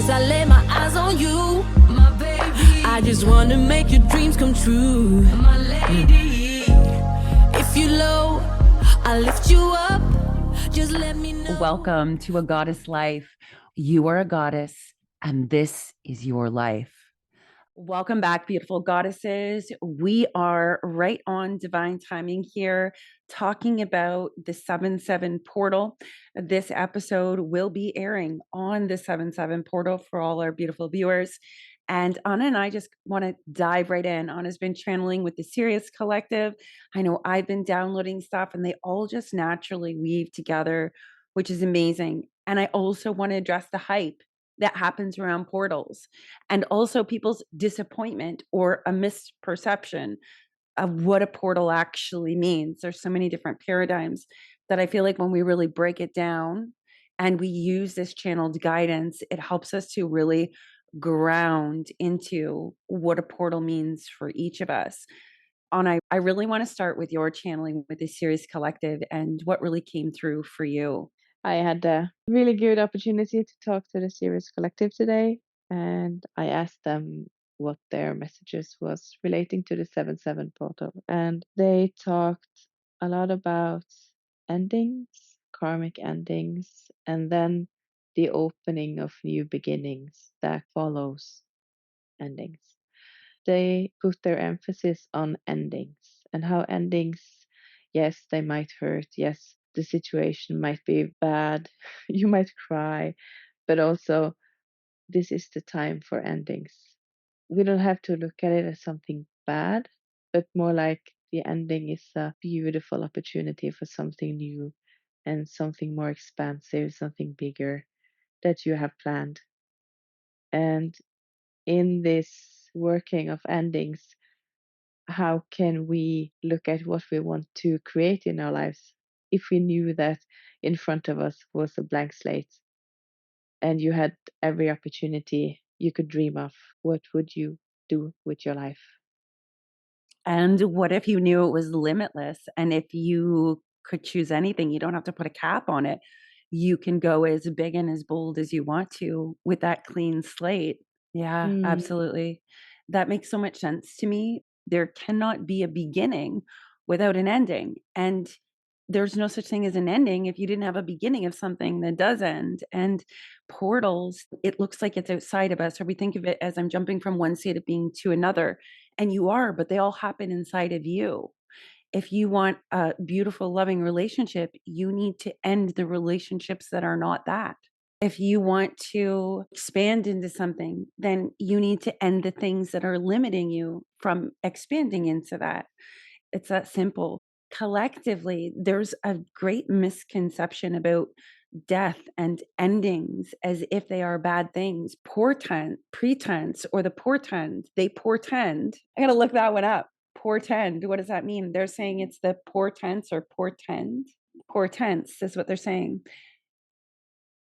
since I laid my eyes on you, my baby. I just wanna make your dreams come true, my lady. If you low, I'll lift you up. Just let me know. Welcome to A Goddess Life. You are a goddess, and this is your life. Welcome back, beautiful goddesses. We are right on divine timing here, talking about the 7/7 portal. This episode will be airing on the 7/7 portal for all our beautiful viewers. And Anna and I just want to dive right in. Anna's been channeling with the Sirius Collective. I know I've been downloading stuff, and they all just naturally weave together, which is amazing. And I also want to address the hype that happens around portals, and also people's disappointment or a misperception of what a portal actually means. There's so many different paradigms that I feel like when we really break it down and we use this channeled guidance, it helps us to really ground into what a portal means for each of us. I really want to start with your channeling with the Sirius Collective and what really came through for you. I had a really good opportunity to talk to the Sirius Collective today, and I asked them what their messages was relating to the 7/7 portal. And they talked a lot about endings, karmic endings, and then the opening of new beginnings that follows endings. They put their emphasis on endings and how endings, yes, they might hurt. Yes, the situation might be bad. You might cry, but also this is the time for endings. We don't have to look at it as something bad, but more like the ending is a beautiful opportunity for something new and something more expansive, something bigger that you have planned. And in this working of endings, how can we look at what we want to create in our lives if we knew that in front of us was a blank slate and you had every opportunity you could dream of? What would you do with your life? And what if you knew it was limitless? And if you could choose anything, you don't have to put a cap on it. You can go as big and as bold as you want to with that clean slate. Yeah, Mm, absolutely. That makes so much sense to me. There cannot be a beginning without an ending. And there's no such thing as an ending if you didn't have a beginning of something that does end. And portals, it looks like it's outside of us, or we think of it as I'm jumping from one state of being to another. And you are, but they all happen inside of you. If you want a beautiful, loving relationship, you need to end the relationships that are not that. If you want to expand into something, then you need to end the things that are limiting you from expanding into that. It's that simple. Collectively, there's a great misconception about death and endings as if they are bad things. Portent, pretense, or the portend. They portend. I got to look that one up. Portend. What does that mean? They're saying it's the portents or portend. Portents is what they're saying.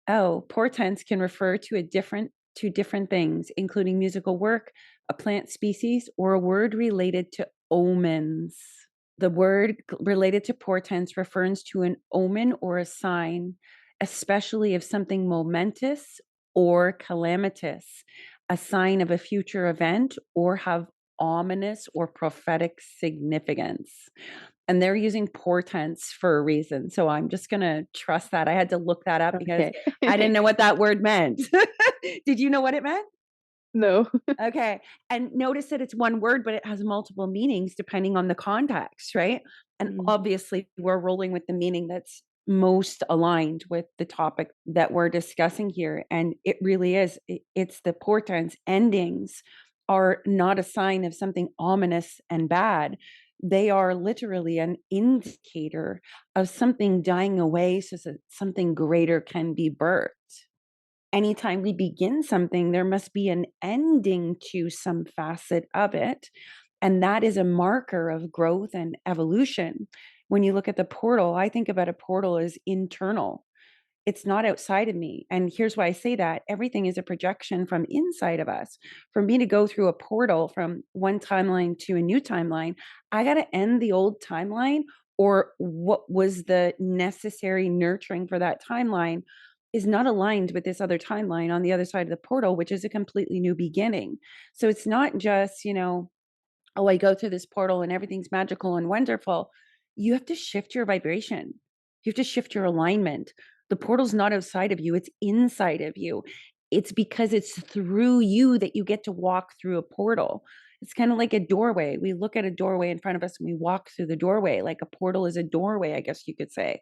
Oh, portents can refer to different things, including musical work, a plant species, or a word related to omens. The word related to portents refers to an omen or a sign, especially of something momentous or calamitous, a sign of a future event, or have ominous or prophetic significance. And they're using portents for a reason. So I'm just going to trust that. I had to look that up because okay. I didn't know what that word meant. Did you know what it meant? No. Okay. And notice that it's one word, but it has multiple meanings depending on the context, right? And Mm, obviously, we're rolling with the meaning that's most aligned with the topic that we're discussing here. And it really is, it's the portents. Endings are not a sign of something ominous and bad. They are literally an indicator of something dying away so that something greater can be birthed. Anytime we begin something, there must be an ending to some facet of it. And that is a marker of growth and evolution. When you look at the portal, I think about a portal as internal. It's not outside of me. And here's why I say that everything is a projection from inside of us. For me to go through a portal from one timeline to a new timeline, I got to end the old timeline or what was the necessary nurturing for that timeline is not aligned with this other timeline on the other side of the portal, which is a completely new beginning. So it's not just, oh, I go through this portal and everything's magical and wonderful. You have to shift your vibration. You have to shift your alignment. The portal's not outside of you, it's inside of you. It's because it's through you that you get to walk through a portal. It's kind of like a doorway. We look at a doorway in front of us and we walk through the doorway, like a portal is a doorway, I guess you could say.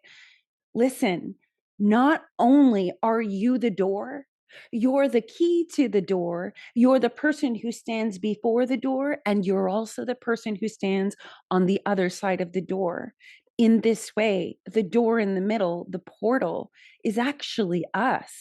Listen, not only are you the door, you're the key to the door, you're the person who stands before the door, and you're also the person who stands on the other side of the door. In this way, the door in the middle, the portal, is actually us.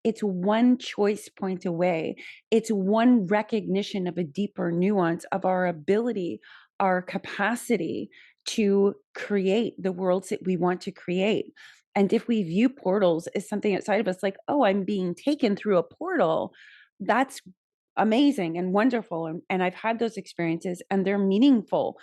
It's one choice point away. It's one recognition of a deeper nuance of our ability, our capacity to create the worlds that we want to create. And if we view portals as something outside of us, like, oh, I'm being taken through a portal, that's amazing and wonderful. And I've had those experiences and they're meaningful.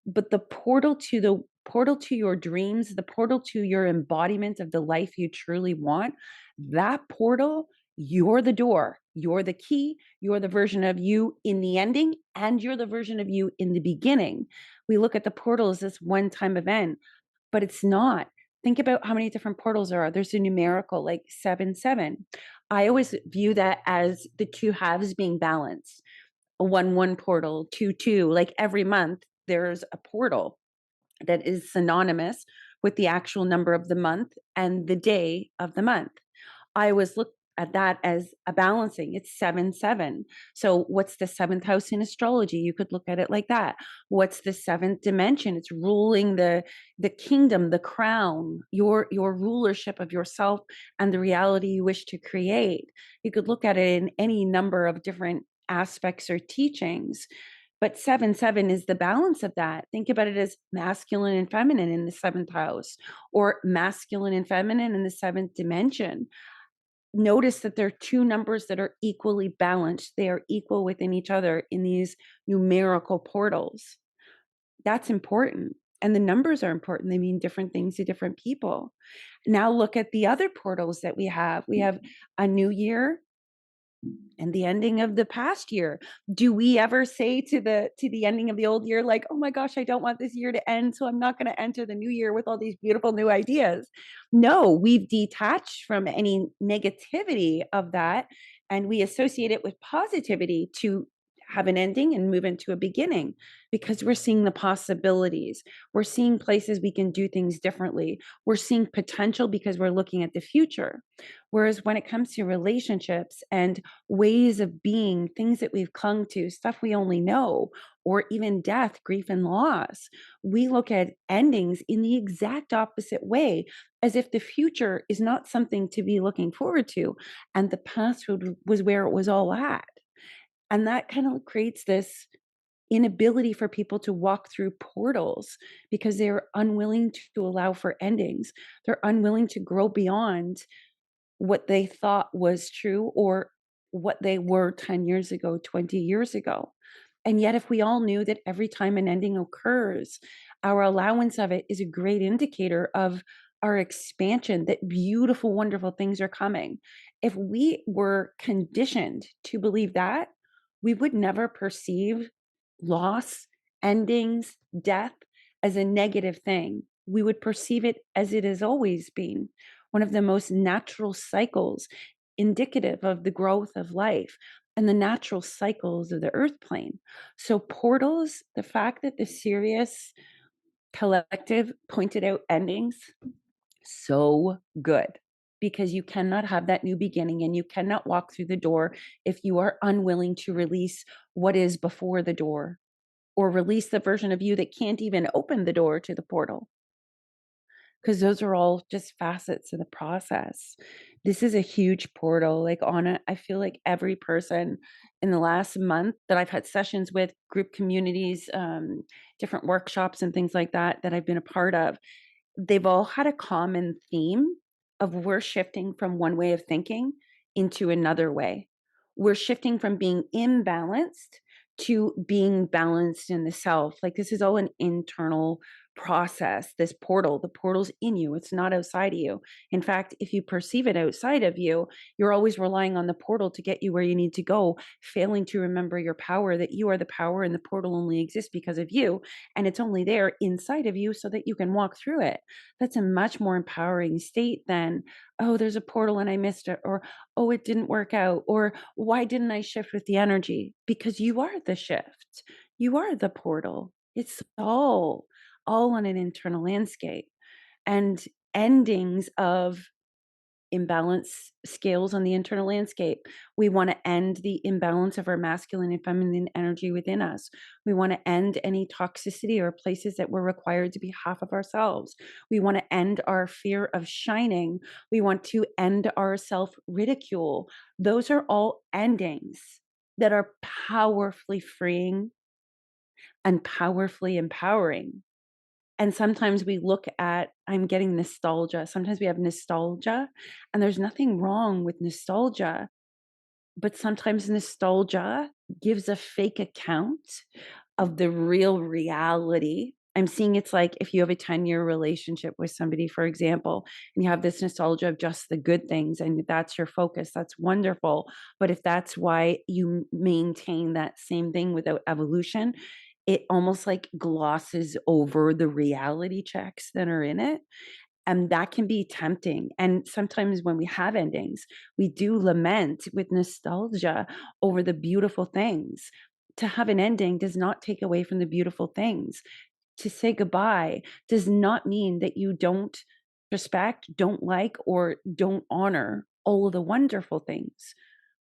But the portal to your dreams, the portal to your embodiment of the life you truly want, that portal, you're the door, you're the key, you're the version of you in the ending, and you're the version of you in the beginning. We look at the portal as this one-time event, but it's not. Think about how many different portals there are. There's a numerical like 7, 7. I always view that as the two halves being balanced. A 1, 1 portal, 2, 2. Like every month, there's a portal that is synonymous with the actual number of the month and the day of the month. I always look at that as a balancing. It's 7, 7. So what's the seventh house in astrology? You could look at it like that. What's the seventh dimension? It's ruling the kingdom, the crown, your rulership of yourself and the reality you wish to create. You could look at it in any number of different aspects or teachings. But 7, 7 is the balance of that. Think about it as masculine and feminine in the seventh house, or masculine and feminine in the seventh dimension. Notice that there are two numbers that are equally balanced. They are equal within each other in these numerical portals. That's important. And the numbers are important. They mean different things to different people. Now look at the other portals that we have. We have a new year and the ending of the past year. Do we ever say to the ending of the old year, like, oh my gosh, I don't want this year to end, so I'm not going to enter the new year with all these beautiful new ideas? No, we've detached from any negativity of that, and we associate it with positivity to have an ending and move into a beginning, because we're seeing the possibilities. We're seeing places we can do things differently. We're seeing potential because we're looking at the future. Whereas when it comes to relationships and ways of being, things that we've clung to, stuff we only know, or even death, grief, and loss, we look at endings in the exact opposite way, as if the future is not something to be looking forward to, and the past was where it was all at. And that kind of creates this inability for people to walk through portals because they're unwilling to allow for endings. They're unwilling to grow beyond what they thought was true or what they were 10 years ago, 20 years ago. And yet, if we all knew that every time an ending occurs, our allowance of it is a great indicator of our expansion, that beautiful, wonderful things are coming. If we were conditioned to believe that, we would never perceive loss, endings, death as a negative thing. We would perceive it as it has always been, one of the most natural cycles indicative of the growth of life and the natural cycles of the earth plane. So portals, the fact that the Sirius collective pointed out endings, so good, because you cannot have that new beginning and you cannot walk through the door if you are unwilling to release what is before the door, or release the version of you that can't even open the door to the portal, because those are all just facets of the process. This is a huge portal. Like, Anna, I feel like every person in the last month that I've had sessions with, group communities, different workshops and things like that I've been a part of, they've all had a common theme of we're shifting from one way of thinking into another way. We're shifting from being imbalanced to being balanced in the self. Like, this is all an internal process, this portal. The portal's in you, it's not outside of you. In fact, if you perceive it outside of you, you're always relying on the portal to get you where you need to go, failing to remember your power, that you are the power and the portal only exists because of you. And it's only there inside of you so that you can walk through it. That's a much more empowering state than, oh, there's a portal and I missed it, or, oh, it didn't work out, or why didn't I shift with the energy? Because you are the shift. You are the portal. It's all on an internal landscape. And endings of imbalance scales on the internal landscape. We want to end the imbalance of our masculine and feminine energy within us. We want to end any toxicity or places that we're required to be half of ourselves. We want to end our fear of shining. We want to end our self ridicule. Those are all endings that are powerfully freeing and powerfully empowering. And sometimes we look at, I'm getting nostalgia. Sometimes we have nostalgia, and there's nothing wrong with nostalgia. But sometimes nostalgia gives a fake account of the real reality. I'm seeing it's like if you have a 10-year relationship with somebody, for example, and you have this nostalgia of just the good things, and that's your focus, that's wonderful. But if that's why you maintain that same thing without evolution, it almost like glosses over the reality checks that are in it. And that can be tempting. And sometimes when we have endings, we do lament with nostalgia over the beautiful things. To have an ending does not take away from the beautiful things. To say goodbye does not mean that you don't respect, don't like, or don't honor all of the wonderful things.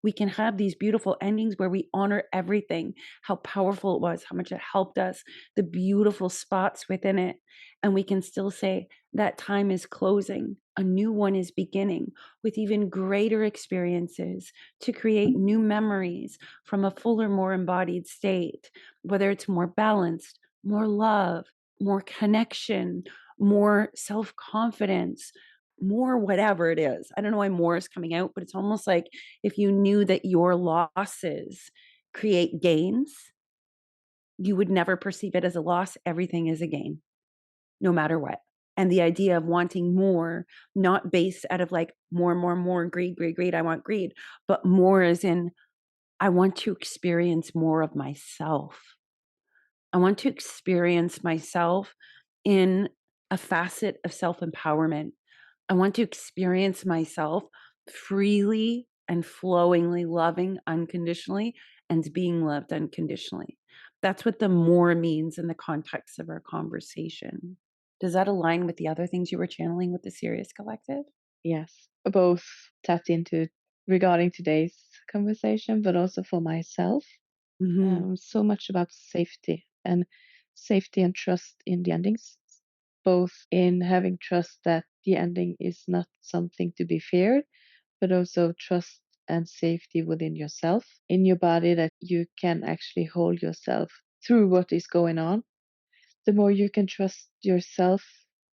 We can have these beautiful endings where we honor everything, how powerful it was, how much it helped us, the beautiful spots within it. And we can still say that time is closing, a new one is beginning with even greater experiences to create new memories from a fuller, more embodied state, whether it's more balanced, more love, more connection, more self confidence, more whatever it is. I don't know why more is coming out, but it's almost like if you knew that your losses create gains, you would never perceive it as a loss. Everything is a gain, no matter what. And the idea of wanting more, not based out of like more, greed, greed, greed. I want greed, but more as in, I want to experience more of myself. I want to experience myself in a facet of self empowerment. I want to experience myself freely and flowingly loving unconditionally and being loved unconditionally. That's what the more means in the context of our conversation. Does that align with the other things you were channeling with the Sirius Collective? Yes, both tapped into regarding today's conversation, but also for myself. Mm-hmm. So much about safety and trust in the endings, both in having trust that the ending is not something to be feared, but also trust and safety within yourself, in your body, that you can actually hold yourself through what is going on. The more you can trust yourself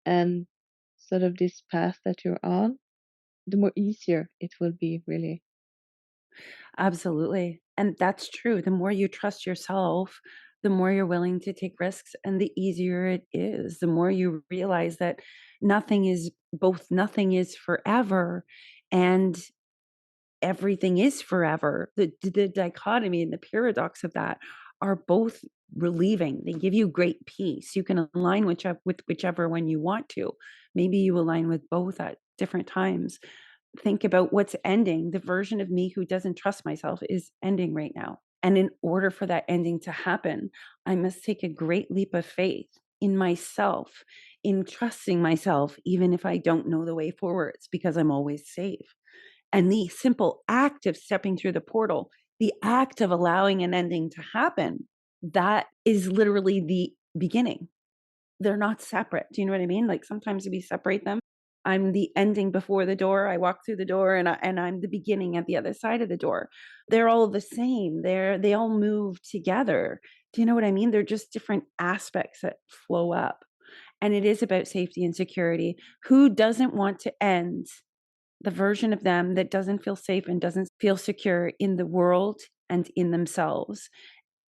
and sort of this path that you're on, the more easier it will be, really. Absolutely. And that's true. The more you trust yourself, the more you're willing to take risks and the easier it is. The more you realize that nothing is forever and everything is forever. The dichotomy and the paradox of that are both relieving. They give you great peace. You can align with whichever one you want to. Maybe you align with both at different times. Think about what's ending. The version of me who doesn't trust myself is ending right now. And in order for that ending to happen, I must take a great leap of faith in myself, in trusting myself, even if I don't know the way forwards, because I'm always safe. And the simple act of stepping through the portal, the act of allowing an ending to happen, that is literally the beginning. They're not separate. Do you know what I mean? Like sometimes we separate them. I'm the ending before the door. I walk through the door and I'm the beginning at the other side of the door. They're all the same. They all move together. Do you know what I mean? They're just different aspects that flow up. And it is about safety and security. Who doesn't want to end the version of them that doesn't feel safe and doesn't feel secure in the world and in themselves?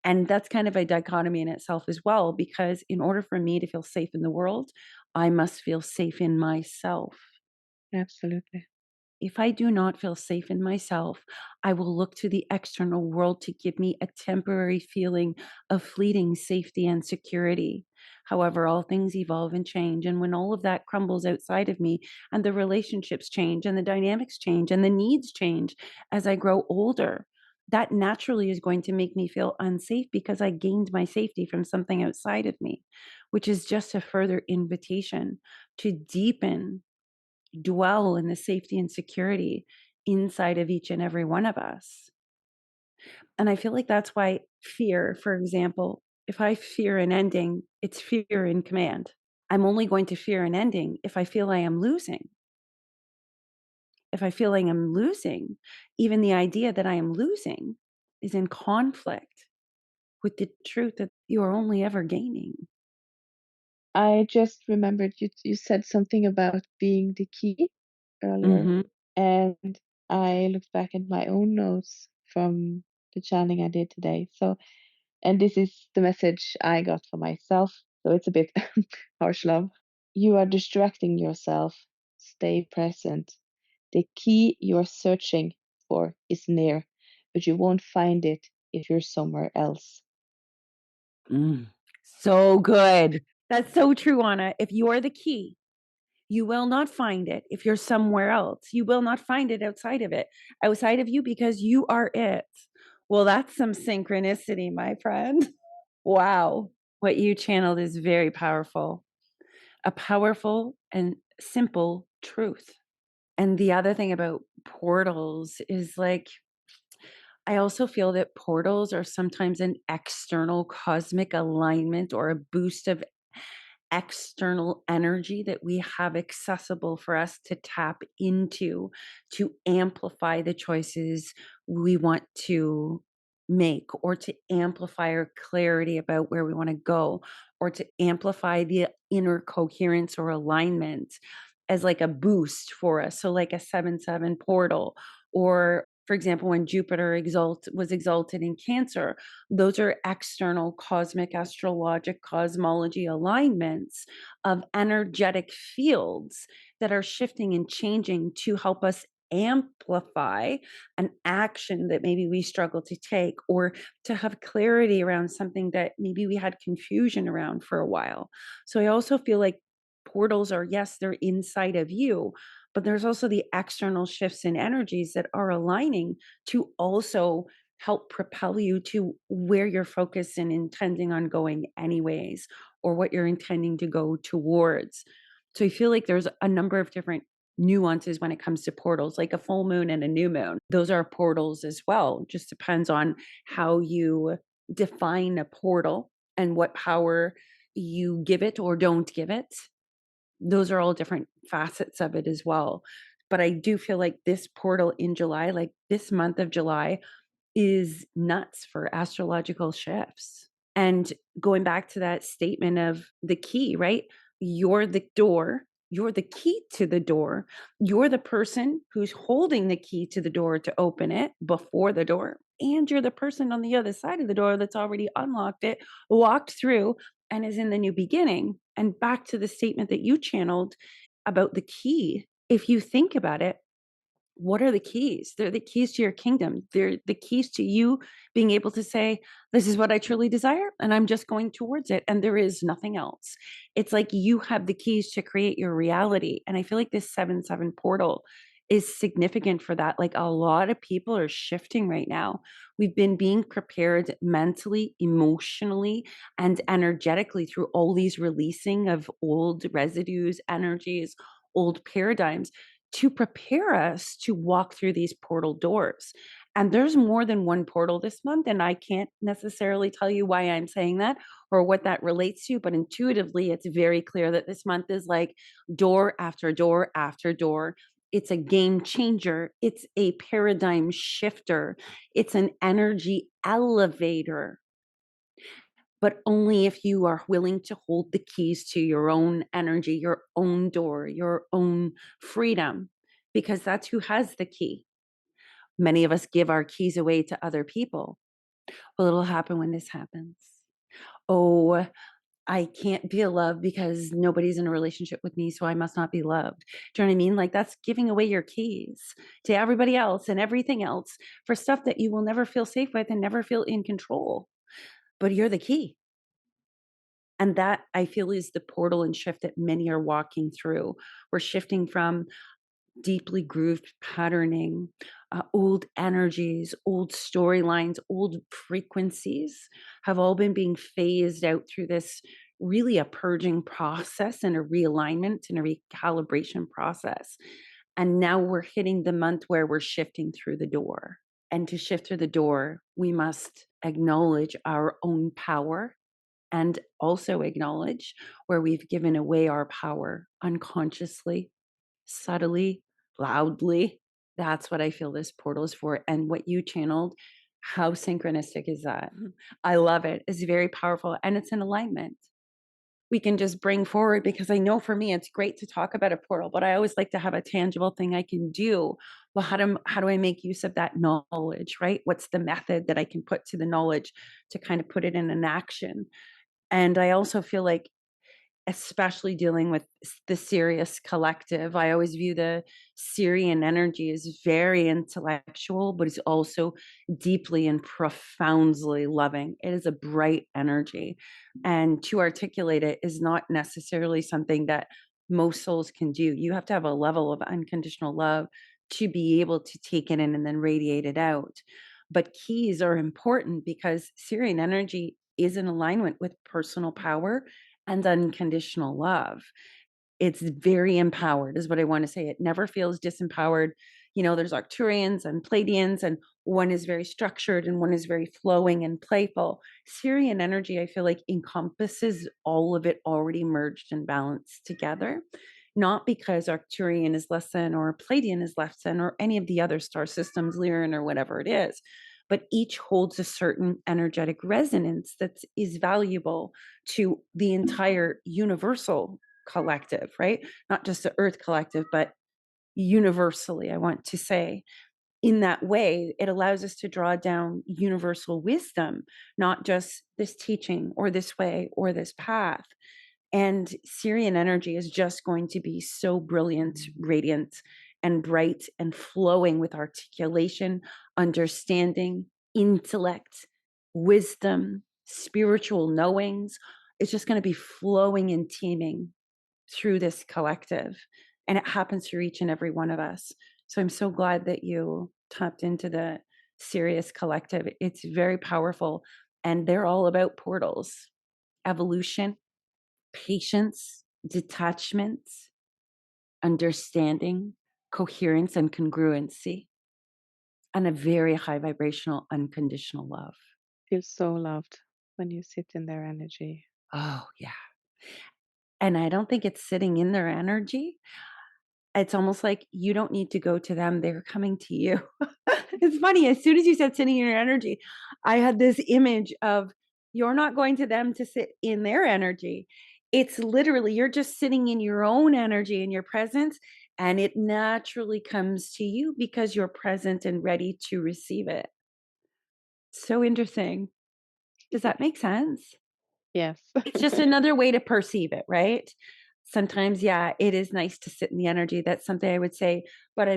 And that's kind of a dichotomy in itself as well, because in order for me to feel safe in the world, I must feel safe in myself. Absolutely. If I do not feel safe in myself, I will look to the external world to give me a temporary feeling of fleeting safety and security. However, all things evolve and change. And when all of that crumbles outside of me, and the relationships change, and the dynamics change, and the needs change as I grow older, that naturally is going to make me feel unsafe because I gained my safety from something outside of me, which is just a further invitation to deepen, dwell in the safety and security inside of each and every one of us. And I feel like that's why fear, for example, if I fear an ending, it's fear in command. I'm only going to fear an ending if I feel I am losing. If I feel like I'm losing, even the idea that I am losing is in conflict with the truth that you are only ever gaining. I just remembered you said something about being the key earlier, Mm-hmm. and I looked back at my own notes from the channeling I did today. So, and this is the message I got for myself. So it's a bit harsh love. You are distracting yourself. Stay present. The key you're searching for is near, but you won't find it if you're somewhere else. So good. That's so true, Anna. If you are the key, you will not find it if you're somewhere else. You will not find it outside of you, because you are it. Well, that's some synchronicity, my friend. Wow. What you channeled is very powerful, a powerful and simple truth. And the other thing about portals is like, I also feel that portals are sometimes an external cosmic alignment or a boost of external energy that we have accessible for us to tap into to amplify the choices we want to make, or to amplify our clarity about where we want to go, or to amplify the inner coherence or alignment as like a boost for us. So like a 7/7 portal, or for example, when Jupiter was exalted in Cancer, those are external cosmic astrologic cosmology alignments of energetic fields that are shifting and changing to help us amplify an action that maybe we struggle to take, or to have clarity around something that maybe we had confusion around for a while. So I also feel like portals are, yes, they're inside of you, but there's also the external shifts in energies that are aligning to also help propel you to where you're focused and intending on going anyways, or what you're intending to go towards. So I feel like there's a number of different nuances when it comes to portals, like a full moon and a new moon. Those are portals as well. Just depends on how you define a portal and what power you give it or don't give it. Those are all different facets of it as well. But I do feel like this portal in July, like this month of July, is nuts for astrological shifts. And going back to that statement of the key, right? You're the door, you're the key to the door. You're the person who's holding the key to the door to open it before the door. And you're the person on the other side of the door that's already unlocked it, walked through, and is in the new beginning. And back to the statement that you channeled about the key. If you think about it, what are the keys? They're the keys to your kingdom. They're the keys to you being able to say, this is what I truly desire, and I'm just going towards it. And there is nothing else. It's like you have the keys to create your reality. And I feel like this 7/7 portal is significant for that. Like a lot of people are shifting right now. We've been being prepared mentally, emotionally, and energetically through all these releasing of old residues, energies, old paradigms, to prepare us to walk through these portal doors. And there's more than one portal this month. And I can't necessarily tell you why I'm saying that or what that relates to, but intuitively, it's very clear that this month is like door after door after door. It's a game changer. It's a paradigm shifter. It's an energy elevator, but only if you are willing to hold the keys to your own energy, your own door, your own freedom, because that's who has the key. Many of us give our keys away to other people. Well, it'll happen when this happens. Oh, I can't feel love because nobody's in a relationship with me, so I must not be loved. Do you know what I mean? Like that's giving away your keys to everybody else and everything else for stuff that you will never feel safe with and never feel in control. But you're the key. And that I feel is the portal and shift that many are walking through. We're shifting from deeply grooved patterning, old energies, old storylines, old frequencies have all been being phased out through this really a purging process and a realignment and a recalibration process. And now we're hitting the month where we're shifting through the door. And to shift through the door, we must acknowledge our own power and also acknowledge where we've given away our power unconsciously, subtly, loudly. That's what I feel this portal is for. And what you channeled, how synchronistic is that? I love it. It's very powerful and it's in alignment. We can just bring forward because I know for me it's great to talk about a portal, but I always like to have a tangible thing I can do. Well, how do I make use of that knowledge, right? What's the method that I can put to the knowledge to kind of put it in an action? And I also feel like especially dealing with the Sirius collective. I always view the Sirian energy as very intellectual, but it's also deeply and profoundly loving. It is a bright energy. And to articulate it is not necessarily something that most souls can do. You have to have a level of unconditional love to be able to take it in and then radiate it out. But keys are important because Sirian energy is in alignment with personal power and unconditional love. It's very empowered, is what I want to say. It never feels disempowered. You know, there's Arcturians and Pleiadians, and one is very structured and one is very flowing and playful. Sirian energy, I feel like, encompasses all of it already merged and balanced together. Not because Arcturian is less than or Pleiadian is less than or any of the other star systems, Lyran or whatever it is, but each holds a certain energetic resonance that is valuable to the entire universal collective, right? Not just the Earth collective, but universally, I want to say. In that way, it allows us to draw down universal wisdom, not just this teaching or this way or this path. And Sirian energy is just going to be so brilliant, radiant, and bright and flowing with articulation, understanding, intellect, wisdom, spiritual knowings. It's just going to be flowing and teeming through this collective. And it happens through each and every one of us. So I'm so glad that you tapped into the Sirius collective. It's very powerful. And they're all about portals, evolution, patience, detachment, understanding, coherence, and congruency, and a very high vibrational, unconditional love. Feel so loved when you sit in their energy. Oh, yeah. And I don't think it's sitting in their energy. It's almost like you don't need to go to them, they're coming to you. It's funny, as soon as you said sitting in your energy, I had this image of you're not going to them to sit in their energy. It's literally you're just sitting in your own energy in your presence, and it naturally comes to you because you're present and ready to receive it. So interesting. Does that make sense? Yes. It's just another way to perceive it, right? Sometimes, yeah, it is nice to sit in the energy. That's something I would say, but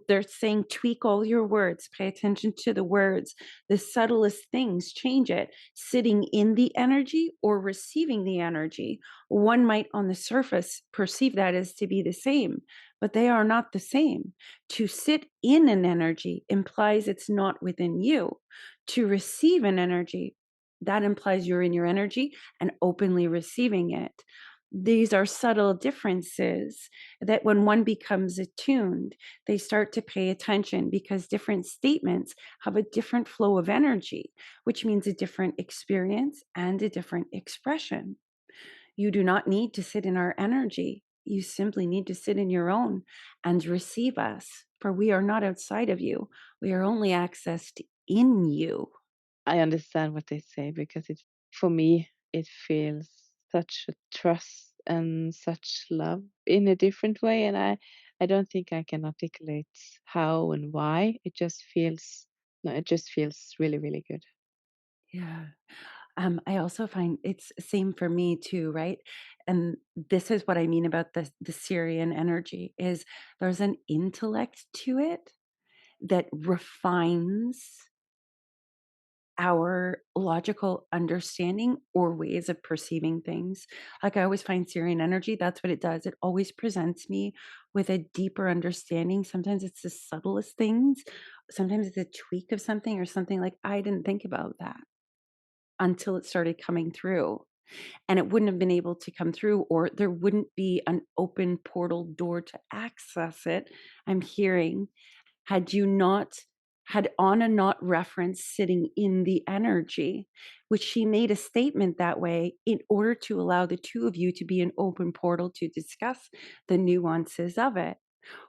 they're saying tweak all your words, pay attention to the words, the subtlest things, change it. Sitting in the energy or receiving the energy. One might on the surface perceive that as to be the same, but they are not the same. To sit in an energy implies it's not within you. To receive an energy, that implies you're in your energy and openly receiving it. These are subtle differences that when one becomes attuned, they start to pay attention because different statements have a different flow of energy, which means a different experience and a different expression. You do not need to sit in our energy. You simply need to sit in your own and receive us, for we are not outside of you. We are only accessed in you. I understand what they say because for me, it feels such a trust and such love in a different way. And I don't think I can articulate how and why. It just feels, no, it just feels really, really good. Yeah. I also find it's same for me too, right? And this is what I mean about the Sirian energy is there's an intellect to it that refines our logical understanding or ways of perceiving things. Like I always find Sirian energy, that's what it does. It always presents me with a deeper understanding. Sometimes it's the subtlest things. Sometimes it's a tweak of something or something like I didn't think about that until it started coming through. And it wouldn't have been able to come through, or there wouldn't be an open portal door to access it. I'm hearing, had you not had Anna not reference sitting in the energy, which she made a statement that way in order to allow the two of you to be an open portal to discuss the nuances of it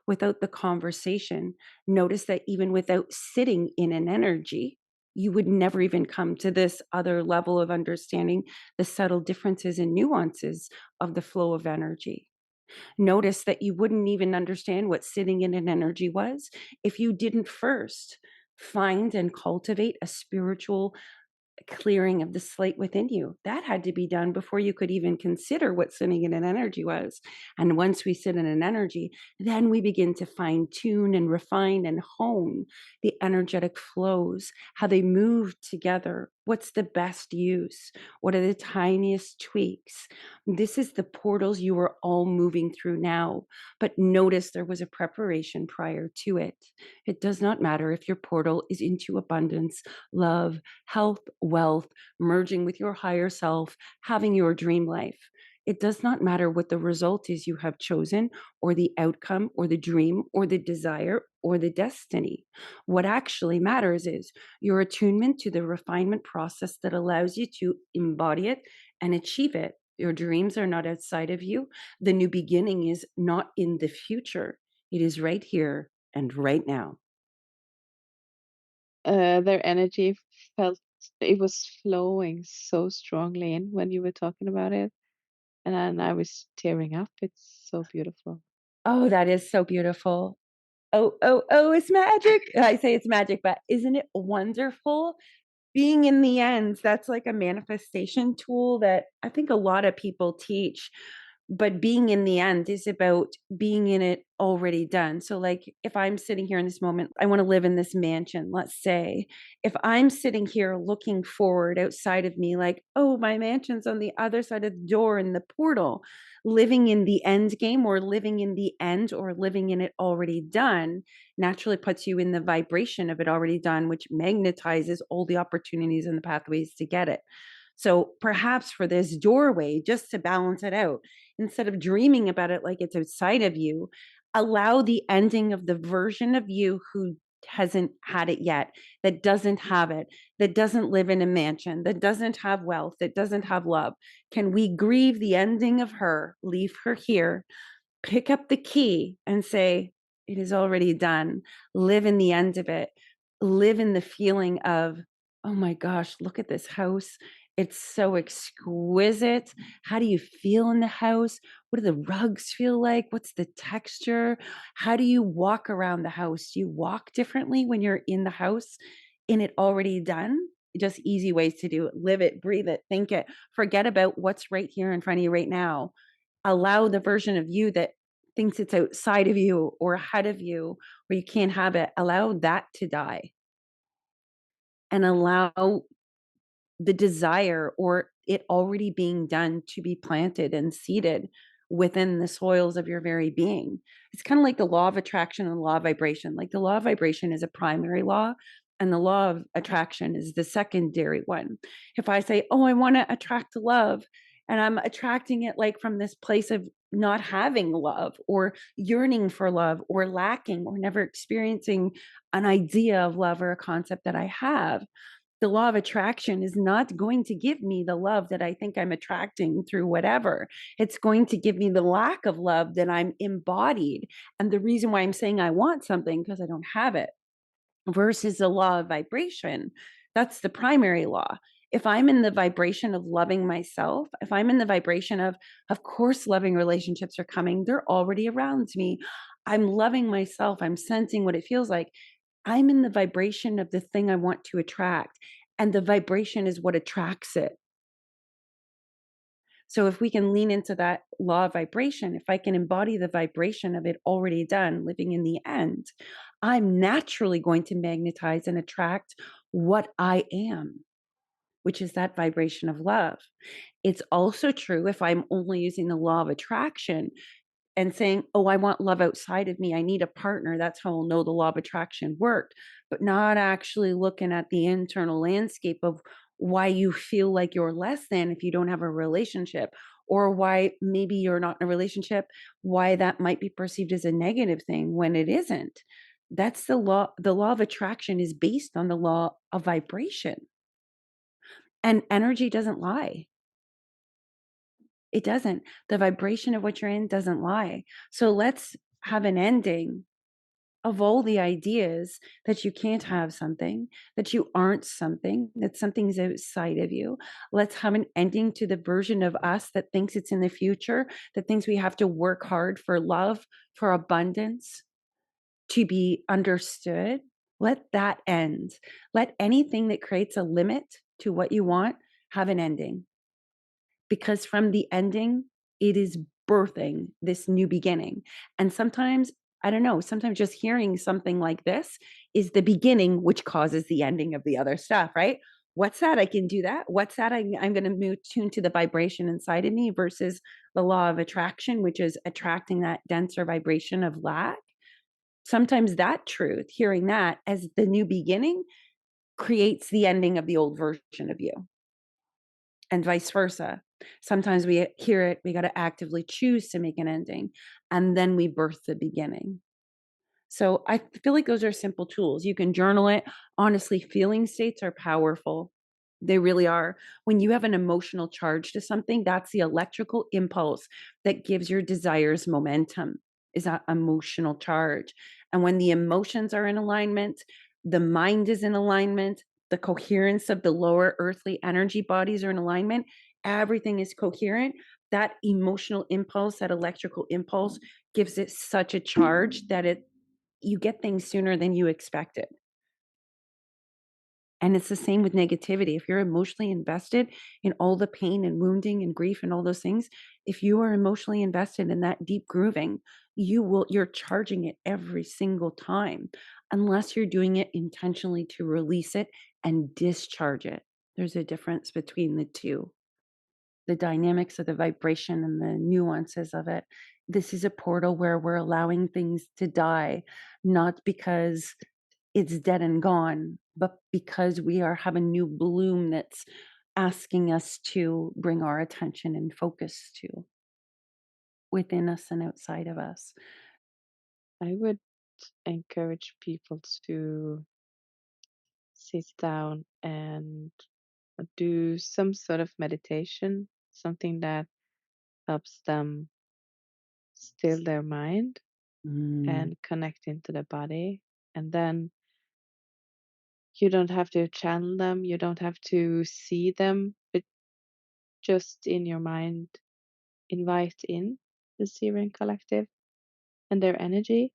without the conversation. Notice that even without sitting in an energy, you would never even come to this other level of understanding the subtle differences and nuances of the flow of energy. Notice that you wouldn't even understand what sitting in an energy was if you didn't first find and cultivate a spiritual clearing of the slate within you. That had to be done before you could even consider what sitting in an energy was. And once we sit in an energy, then we begin to fine tune and refine and hone the energetic flows, how they move together. What's the best use? What are the tiniest tweaks? This is the portals you are all moving through now. But notice there was a preparation prior to it. It does not matter if your portal is into abundance, love, health, wealth, merging with your higher self, having your dream life. It does not matter what the result is you have chosen, or the outcome, or the dream, or the desire, or the destiny. What actually matters is your attunement to the refinement process that allows you to embody it and achieve it. Your dreams are not outside of you. The new beginning is not in the future, it is right here and right now. Their energy felt it was flowing so strongly in when you were talking about it, and then I was tearing up. It's so beautiful. Oh, that is so beautiful. Oh, oh, oh, it's magic. I say it's magic, but isn't it wonderful? Being in the end, that's like a manifestation tool that I think a lot of people teach. But being in the end is about being in it already done. So, like, if I'm sitting here in this moment, I want to live in this mansion, let's say. If I'm sitting here looking forward outside of me, like, oh, my mansion's on the other side of the door in the portal, living in the end game or living in the end or living in it already done naturally puts you in the vibration of it already done, which magnetizes all the opportunities and the pathways to get it. So perhaps for this doorway, just to balance it out, instead of dreaming about it like it's outside of you, allow the ending of the version of you who hasn't had it yet, that doesn't have it, that doesn't live in a mansion, that doesn't have wealth, that doesn't have love. Can we grieve the ending of her, leave her here, pick up the key and say, it is already done. Live in the end of it. Live in the feeling of, oh my gosh, look at this house. It's so exquisite. How do you feel in the house? What do the rugs feel like? What's the texture? How do you walk around the house? Do you walk differently when you're in the house in it already done? Just easy ways to do it. Live it, breathe it, think it. Forget about what's right here in front of you right now. Allow the version of you that thinks it's outside of you or ahead of you or you can't have it, allow that to die and allow the desire or it already being done to be planted and seeded within the soils of your very being. It's kind of like the law of attraction and the law of vibration. Like the law of vibration is a primary law and the law of attraction is the secondary one. If I say, oh, I want to attract love, and I'm attracting it like from this place of not having love or yearning for love or lacking or never experiencing an idea of love or a concept that I have, the law of attraction is not going to give me the love that I think I'm attracting through whatever. It's going to give me the lack of love that I'm embodied. And the reason why I'm saying I want something because I don't have it versus the law of vibration. That's the primary law. If I'm in the vibration of loving myself, if I'm in the vibration of course, loving relationships are coming, they're already around me. I'm loving myself. I'm sensing what it feels like. I'm in the vibration of the thing I want to attract. And the vibration is what attracts it. So if we can lean into that law of vibration, if I can embody the vibration of it already done, living in the end, I'm naturally going to magnetize and attract what I am, which is that vibration of love. It's also true if I'm only using the law of attraction and saying, oh, I want love outside of me. I need a partner. That's how I'll know the law of attraction worked, but not actually looking at the internal landscape of why you feel like you're less than if you don't have a relationship, or why maybe you're not in a relationship, why that might be perceived as a negative thing when it isn't. That's the law. The law of attraction is based on the law of vibration, and energy doesn't lie. It doesn't. The vibration of what you're in doesn't lie. So let's have an ending of all the ideas that you can't have something, that you aren't something, that something's outside of you. Let's have an ending to the version of us that thinks it's in the future, that thinks we have to work hard for love, for abundance, to be understood. Let that end. Let anything that creates a limit to what you want have an ending, because from the ending, it is birthing this new beginning. And sometimes, I don't know, sometimes just hearing something like this is the beginning, which causes the ending of the other stuff, right? What's that? I can do that. What's that? I'm going to move tune to the vibration inside of me versus the law of attraction, which is attracting that denser vibration of lack. Sometimes that truth, hearing that as the new beginning, creates the ending of the old version of you, and vice versa. Sometimes we hear it, we got to actively choose to make an ending, and then we birth the beginning. So I feel like those are simple tools. You can journal it. Honestly, feeling states are powerful. They really are. When you have an emotional charge to something, that's the electrical impulse that gives your desires momentum, is that emotional charge. And when the emotions are in alignment, the mind is in alignment, the coherence of the lower earthly energy bodies are in alignment, everything is coherent. That emotional impulse, that electrical impulse, gives it such a charge that you get things sooner than you expected. And it's the same with negativity. If you're emotionally invested in all the pain and wounding and grief and all those things, if you are emotionally invested in that deep grooving, you're charging it every single time, unless you're doing it intentionally to release it and discharge it. There's a difference between the two. The dynamics of the vibration and the nuances of it. This is a portal where we're allowing things to die, not because it's dead and gone, but because we have a new bloom that's asking us to bring our attention and focus to within us and outside of us. I would encourage people to sit down and do some sort of meditation, something that helps them still their mind Mm, and connect into the body. And then you don't have to channel them, you don't have to see them, but just in your mind, invite in the Sirian collective and their energy,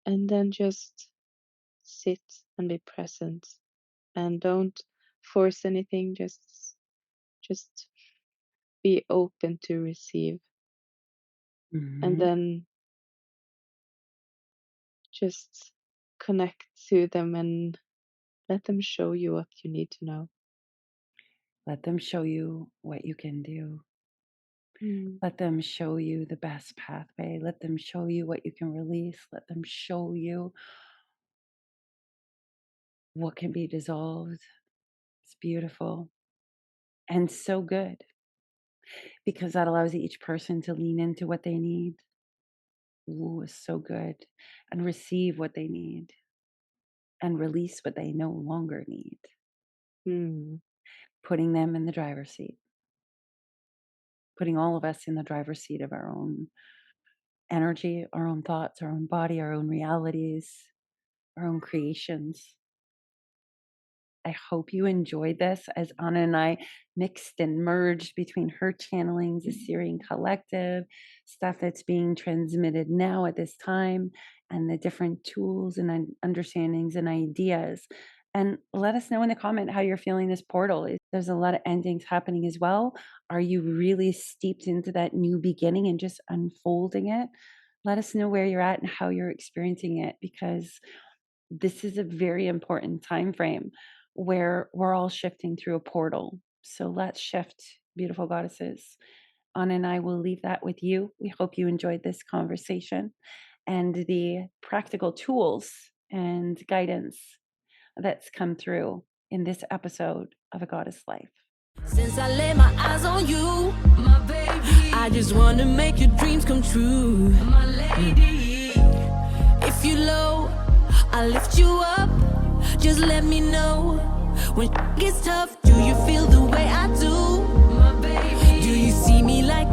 and then just sit and be present and don't force anything, just be open to receive, and mhm. then just connect to them and let them show you what you need to know. Let them show you what you can do. Mm. Let them show you the best pathway. Let them show you what you can release. Let them show you what can be dissolved. It's beautiful and so good, because that allows each person to lean into what they need. Ooh, is so good. And receive what they need and release what they no longer need, Mm. putting them in the driver's seat, putting all of us in the driver's seat of our own energy, our own thoughts, our own body, our own realities, our own creations. I hope you enjoyed this as Anna and I mixed and merged between her channelings, the Sirian Collective, stuff that's being transmitted now at this time, and the different tools and understandings and ideas And let us know in the comment how you're feeling this portal. There's a lot of endings happening as well. Are you really steeped into that new beginning and just unfolding it? Let us know where you're at and how you're experiencing it, because this is a very important time frame where we're all shifting through a portal. So let's shift, beautiful goddesses. Anna and I will leave that with you. We hope you enjoyed this conversation and the practical tools and guidance that's come through in this episode of A Goddess Life. Since I laid my eyes on you, my baby, I just wanna make your dreams come true, my lady. If you low, I'll lift you up. Just let me know when it gets tough. Do you feel the way I do, my baby? Do you see me like